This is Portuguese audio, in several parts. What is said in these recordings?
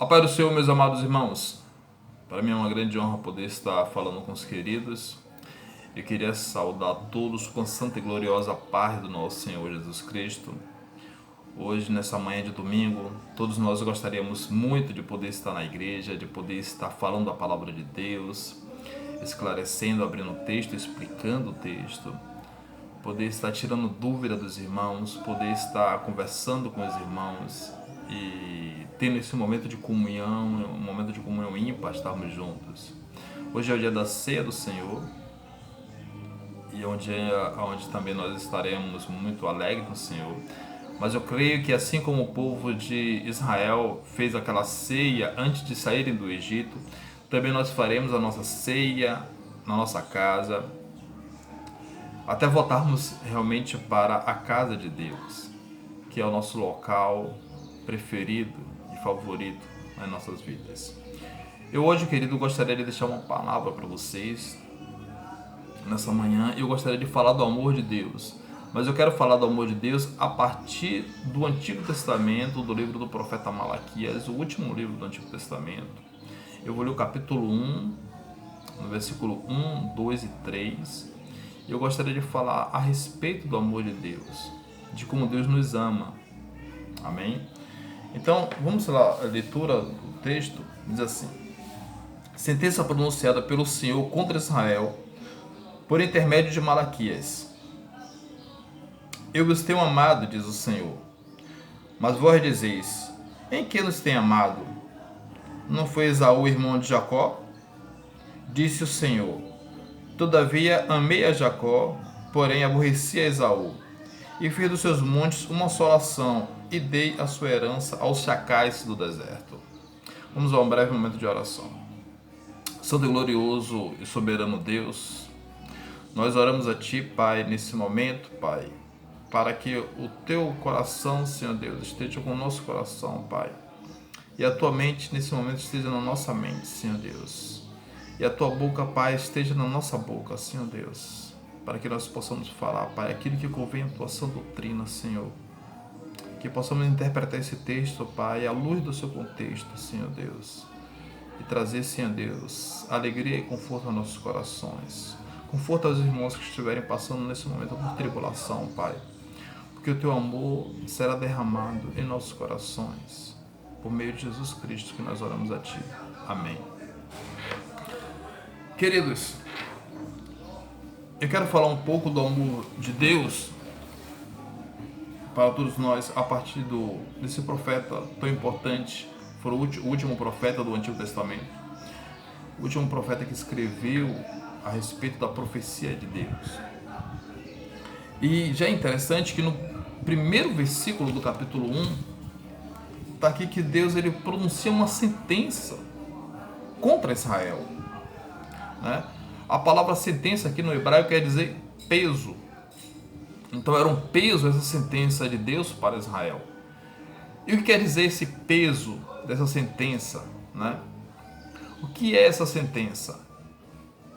A paz do Senhor, meus amados irmãos. Para mim é uma grande honra poder estar falando com os queridos. Eu queria saudar todos com a santa e gloriosa paz do nosso Senhor Jesus Cristo. Hoje, nessa manhã de domingo, todos nós gostaríamos muito de poder estar na igreja, de poder estar falando a palavra de Deus, esclarecendo, abrindo o texto, explicando o texto, poder estar tirando dúvida dos irmãos, poder estar conversando com os irmãos e tendo esse momento de comunhão, um momento de comunhão ímpar, estarmos juntos. Hoje é o dia da ceia do Senhor e é um dia onde também nós estaremos muito alegres no Senhor. Mas eu creio que assim como o povo de Israel fez aquela ceia antes de saírem do Egito, também nós faremos a nossa ceia na nossa casa, até voltarmos realmente para a casa de Deus, que é o nosso local preferido e favorito nas nossas vidas. Eu hoje, querido, gostaria de deixar uma palavra para vocês nessa manhã. Eu gostaria de falar do amor de Deus, mas eu quero falar do amor de Deus a partir do Antigo Testamento, do livro do profeta Malaquias, o último livro do Antigo Testamento. Eu vou ler o capítulo 1, no versículo 1, 2 e 3. Eu gostaria de falar a respeito do amor de Deus, de como Deus nos ama. Amém? Então, vamos lá, a leitura do texto diz assim: sentença pronunciada pelo Senhor contra Israel por intermédio de Malaquias. Eu vos tenho amado, diz o Senhor, mas vós dizeis: em que nos tem amado? Não foi Esaú irmão de Jacó? Disse o Senhor: todavia amei a Jacó, porém aborreci a Esaú, e fiz dos seus montes uma assolação, e dei a sua herança aos chacais do deserto. Vamos a um breve momento de oração. Santo e glorioso e soberano Deus, nós oramos a Ti, Pai, nesse momento, Pai, para que o Teu coração, Senhor Deus, esteja com o nosso coração, Pai, e a Tua mente nesse momento esteja na nossa mente, Senhor Deus, e a Tua boca, Pai, esteja na nossa boca, Senhor Deus, para que nós possamos falar, Pai, aquilo que convém a Tua sã doutrina, Senhor, que possamos interpretar esse texto, Pai, à luz do seu contexto, Senhor Deus, e trazer, Senhor Deus, alegria e conforto aos nossos corações. Conforto aos irmãos que estiverem passando nesse momento por tribulação, Pai, porque o Teu amor será derramado em nossos corações, por meio de Jesus Cristo que nós oramos a Ti. Amém. Queridos, eu quero falar um pouco do amor de Deus para todos nós a partir desse profeta tão importante. Foi o último profeta do Antigo Testamento, o último profeta que escreveu a respeito da profecia de Deus. E já é interessante que no primeiro versículo do capítulo 1 está aqui que Deus ele pronuncia uma sentença contra Israel, né? A palavra sentença aqui no hebraico quer dizer peso. Então era um peso essa sentença de Deus para Israel. E o que quer dizer esse peso dessa sentença, né? O que é essa sentença?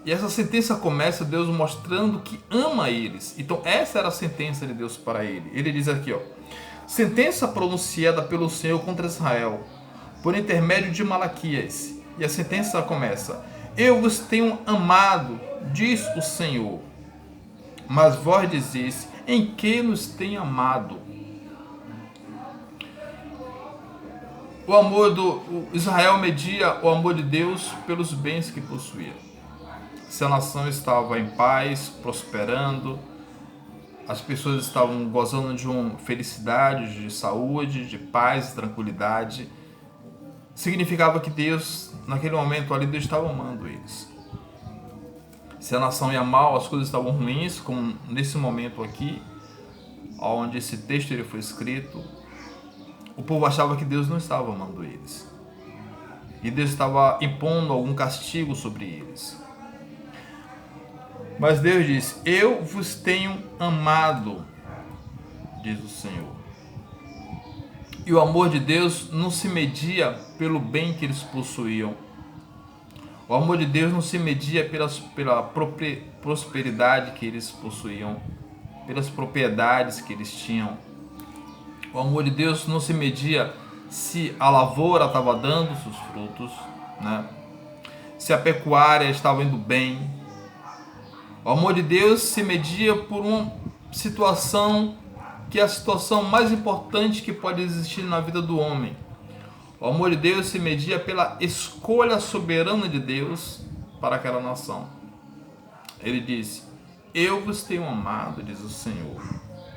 E essa sentença começa Deus mostrando que ama eles. Então essa era a sentença de Deus para ele. Ele diz aqui, ó: sentença pronunciada pelo Senhor contra Israel por intermédio de Malaquias. E a sentença começa: eu vos tenho amado, diz o Senhor, mas vós dizeis: em que nos tem amado? O amor do Israel media o amor de Deus pelos bens que possuía. Se a nação estava em paz, prosperando, as pessoas estavam gozando de uma felicidade, de saúde, de paz, tranquilidade, significava que Deus, naquele momento ali, Deus estava amando eles. Se a nação ia mal, as coisas estavam ruins, como nesse momento aqui, onde esse texto ele foi escrito, o povo achava que Deus não estava amando eles. E Deus estava impondo algum castigo sobre eles. Mas Deus diz: eu vos tenho amado, diz o Senhor. E o amor de Deus não se media pelo bem que eles possuíam. O amor de Deus não se media pela prosperidade que eles possuíam, pelas propriedades que eles tinham. O amor de Deus não se media se a lavoura estava dando seus frutos, né? Se a pecuária estava indo bem. O amor de Deus se media por uma situação que é a situação mais importante que pode existir na vida do homem. O amor de Deus se media pela escolha soberana de Deus para aquela nação. Ele disse: eu vos tenho amado, diz o Senhor,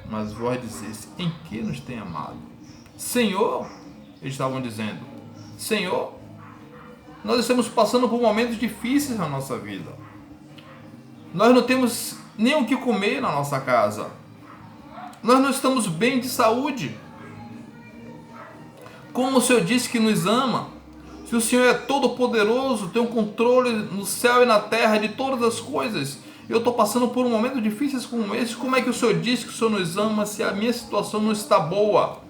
mas vós dizes: em que nos tem amado? Senhor, eles estavam dizendo: Senhor, nós estamos passando por momentos difíceis na nossa vida. Nós não temos nem o que comer na nossa casa. Nós não estamos bem de saúde. Como o Senhor disse que nos ama, se o Senhor é todo poderoso, tem o controle no céu e na terra de todas as coisas, eu estou passando por um momento difícil como esse, como é que o Senhor diz que o Senhor nos ama se a minha situação não está boa?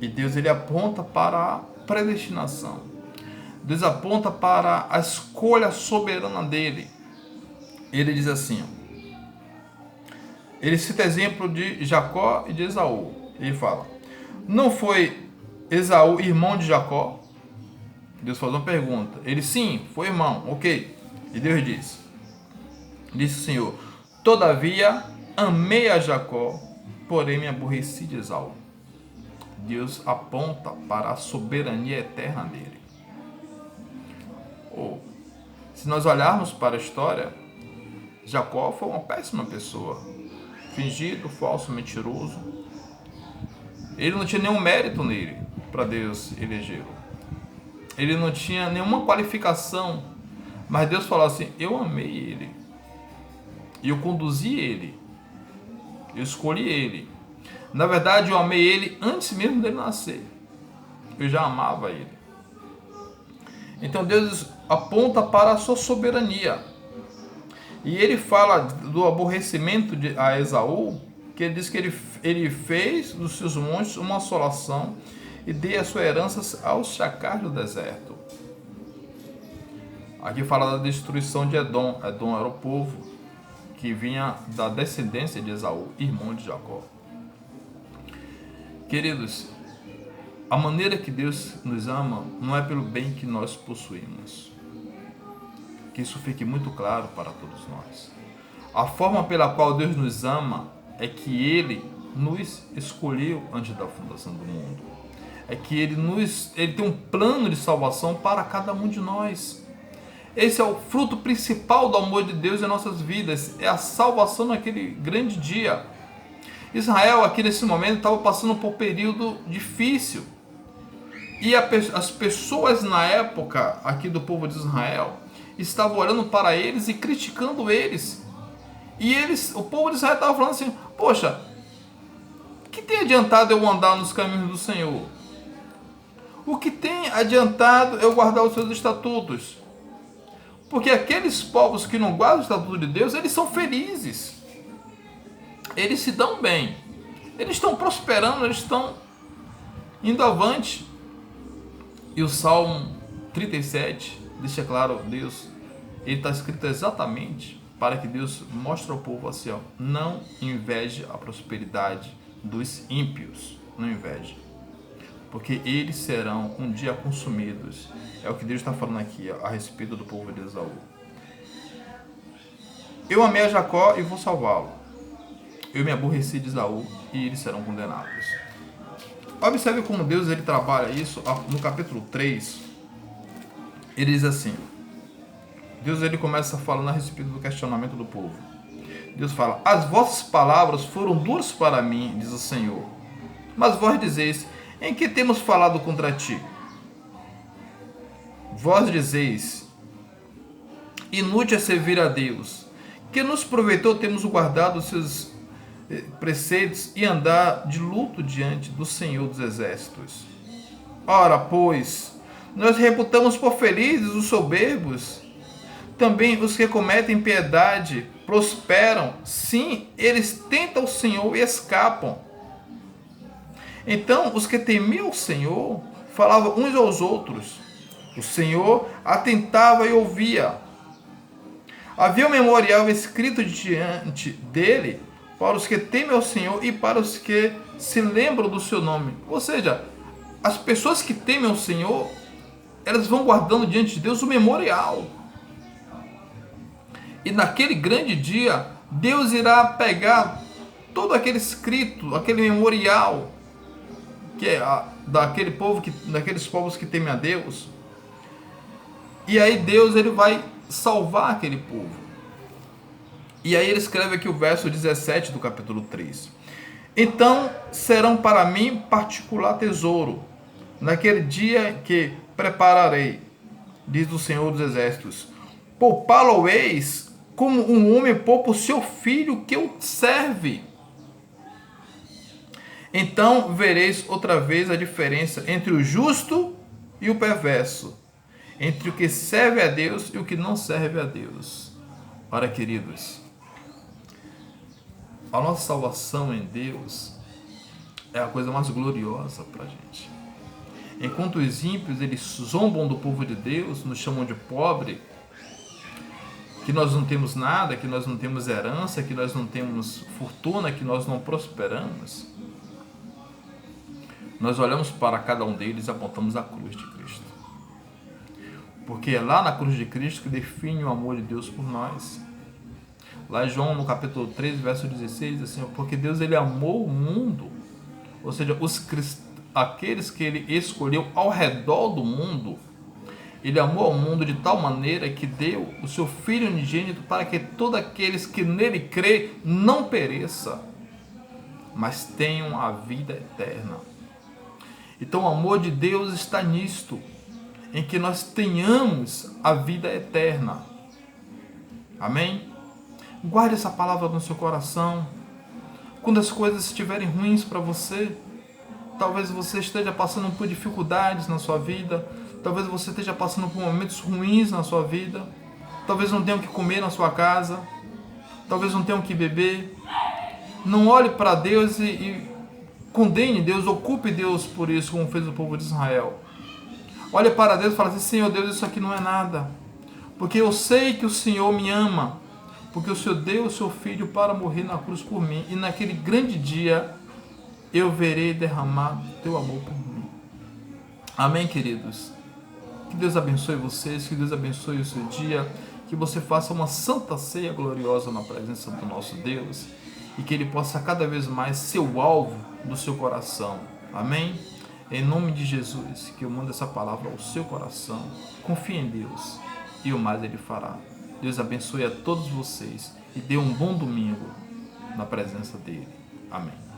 E Deus, ele aponta para a predestinação. Deus aponta para a escolha soberana dele. Ele diz assim, ele cita exemplo de Jacó e de Esaú. Ele fala: não foi Esaú irmão de Jacó? Deus faz uma pergunta. Ele: sim, foi irmão, ok. E Deus disse o Senhor: todavia amei a Jacó, porém me aborreci de Esaú. Deus aponta para a soberania eterna dele. Se nós olharmos para a história, Jacó foi uma péssima pessoa, fingido, falso, mentiroso. Ele não tinha nenhum mérito nele para Deus elegê-lo. Ele não tinha nenhuma qualificação, mas Deus falou assim: eu amei ele, e eu conduzi ele, eu escolhi ele. Na verdade, eu amei ele antes mesmo dele nascer. Eu já amava ele. Então Deus aponta para a sua soberania. E ele fala do aborrecimento a Esaú, que ele diz que ele fez dos seus montes uma assolação e deu a sua herança aos chacais do deserto. Aqui fala da destruição de Edom. Edom era o povo que vinha da descendência de Esaú, irmão de Jacó. Queridos, a maneira que Deus nos ama não é pelo bem que nós possuímos. Que isso fique muito claro para todos nós. A forma pela qual Deus nos ama é que Ele nos escolheu antes da fundação do mundo. É que Ele tem um plano de salvação para cada um de nós. Esse é o fruto principal do amor de Deus em nossas vidas. É a salvação naquele grande dia. Israel aqui nesse momento estava passando por um período difícil. E as pessoas na época aqui do povo de Israel estavam olhando para eles e criticando eles. E o povo de Israel estava falando assim: poxa, o que tem adiantado eu andar nos caminhos do Senhor? O que tem adiantado eu guardar os seus estatutos? Porque aqueles povos que não guardam o estatuto de Deus, eles são felizes. Eles se dão bem. Eles estão prosperando, eles estão indo avante. E o Salmo 37 deixa claro, Deus, ele está escrito exatamente para que Deus mostre ao povo assim, ó: não inveje a prosperidade dos ímpios. Não inveje. Porque eles serão um dia consumidos. É o que Deus está falando aqui a respeito do povo de Esaú. Eu amei a Jacó e vou salvá-lo. Eu me aborreci de Esaú e eles serão condenados. Observe como Deus ele trabalha isso no capítulo 3. Ele diz assim: Deus ele começa falando a respeito do questionamento do povo. Deus fala: as vossas palavras foram duras para mim, diz o Senhor. Mas vós dizeis: em que temos falado contra ti? Vós dizeis: inútil é servir a Deus. Que nos proveitou termos guardado os seus preceitos e andar de luto diante do Senhor dos Exércitos. Ora, pois, nós reputamos por felizes os soberbos. Também os que cometem impiedade prosperam. Sim, eles tentam o Senhor e escapam. Então, os que temiam o Senhor falavam uns aos outros. O Senhor atentava e ouvia. Havia um memorial escrito diante dele para os que temem ao Senhor e para os que se lembram do seu nome. Ou seja, as pessoas que temem ao Senhor, elas vão guardando diante de Deus o memorial. E naquele grande dia, Deus irá pegar todo aquele escrito, aquele memorial, que é daqueles povos que temem a Deus. E aí Deus ele vai salvar aquele povo. E aí ele escreve aqui o verso 17 do capítulo 3. Então serão para mim particular tesouro, naquele dia que prepararei, diz o Senhor dos Exércitos. Poupá-lo-eis como um homem poupa o seu filho que o serve. Então vereis outra vez a diferença entre o justo e o perverso, entre o que serve a Deus e o que não serve a Deus. Ora, queridos, a nossa salvação em Deus é a coisa mais gloriosa para a gente. Enquanto os ímpios, eles zombam do povo de Deus, nos chamam de pobre, que nós não temos nada, que nós não temos herança, que nós não temos fortuna, que nós não prosperamos, nós olhamos para cada um deles e apontamos a cruz de Cristo. Porque é lá na cruz de Cristo que define o amor de Deus por nós. Lá em João, no capítulo 3, verso 16, diz assim, porque Deus ele amou o mundo, ou seja, aqueles que ele escolheu ao redor do mundo, ele amou o mundo de tal maneira que deu o seu Filho unigênito para que todos aqueles que nele crê não pereça, mas tenham a vida eterna. Então o amor de Deus está nisto, em que nós tenhamos a vida eterna. Amém? Guarde essa palavra no seu coração. Quando as coisas estiverem ruins para você, talvez você esteja passando por dificuldades na sua vida, talvez você esteja passando por momentos ruins na sua vida, talvez não tenha o que comer na sua casa, talvez não tenha o que beber. Não olhe para Deus e condene Deus, ocupe Deus por isso, como fez o povo de Israel. Olhe para Deus e fale assim, Senhor Deus, isso aqui não é nada, porque eu sei que o Senhor me ama, porque o Senhor deu o seu Filho para morrer na cruz por mim, e naquele grande dia eu verei derramado teu amor por mim. Amém, queridos? Que Deus abençoe vocês, que Deus abençoe o seu dia, que você faça uma santa ceia gloriosa na presença do nosso Deus, e que Ele possa cada vez mais ser o alvo do seu coração. Amém? Em nome de Jesus, que eu mando essa palavra ao seu coração. Confie em Deus e o mais Ele fará. Deus abençoe a todos vocês e dê um bom domingo na presença dEle. Amém.